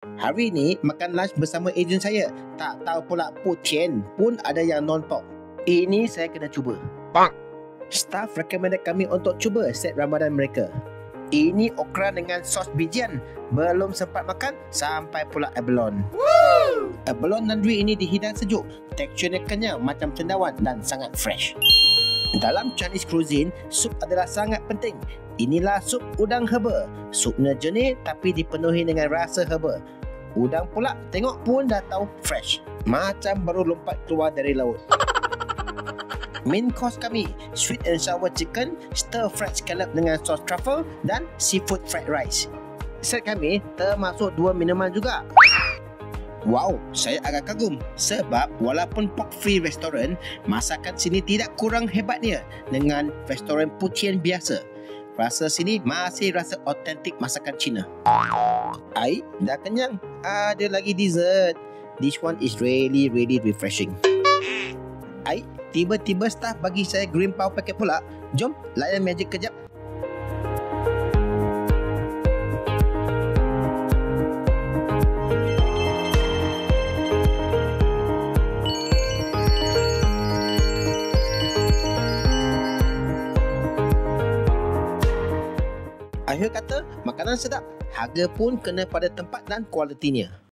Hari ni makan lunch bersama ejen saya. Tak tahu pula Putian pun ada yang non-pork. Ini saya kena cuba. Staff recommended kami untuk cuba set Ramadan mereka. Ini okra dengan sos bijian. Belum sempat makan sampai pula abalone. Abalone nanduri ini dihidang sejuk. Teksturnya kenyal macam cendawan dan sangat fresh. Dalam Chinese cuisine, sup adalah sangat penting. Inilah sup udang herba. Supnya jernih tapi dipenuhi dengan rasa herba. Udang pula tengok pun dah tahu fresh. Macam baru lompat keluar dari laut. Main course kami, sweet and sour chicken, stir fried scallop dengan sos truffle dan seafood fried rice. Set kami termasuk 2 minuman juga. Wow, saya agak kagum sebab walaupun pork free restoran, masakan sini tidak kurang hebatnya dengan restoran Putian biasa. Rasa sini masih rasa autentik masakan Cina. Ai, dah kenyang. Ada lagi dessert. This one is really refreshing. Ai, tiba-tiba staff bagi saya green pau paket pula. Jom, layan magic kejap. Akhir kata, makanan sedap. Harga pun kena pada tempat dan kualitinya.